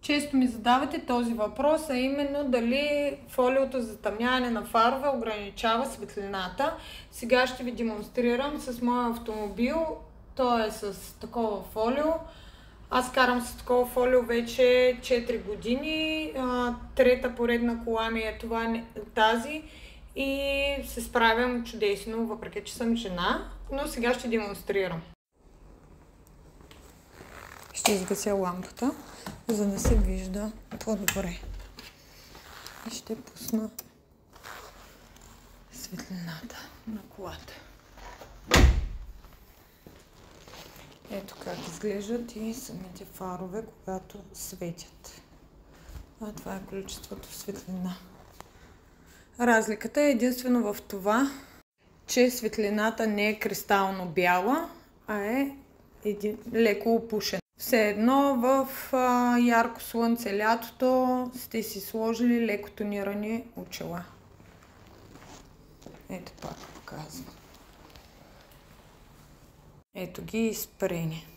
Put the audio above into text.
Често ми задавате този въпрос, а именно дали фолиото за затъмняване на фарове ограничава светлината. Сега ще ви демонстрирам с моя автомобил. Той е с такова фолио. Аз карам с такова фолио вече 4 години. Трета поредна кола ми е тази и се справям чудесно, въпреки че съм жена. Но сега ще демонстрирам. Ще изгася лампата, за да се вижда по-добре. И ще пусна светлината на колата. Ето как изглеждат и самите фарове, когато светят. Това е количеството светлина. Разликата е единствено в това, че светлината не е кристално бяла, а е леко опушена. Все едно в ярко слънце лятото сте си сложили леко тонирани очила. Ето пак показвам. Ето ги изпрени.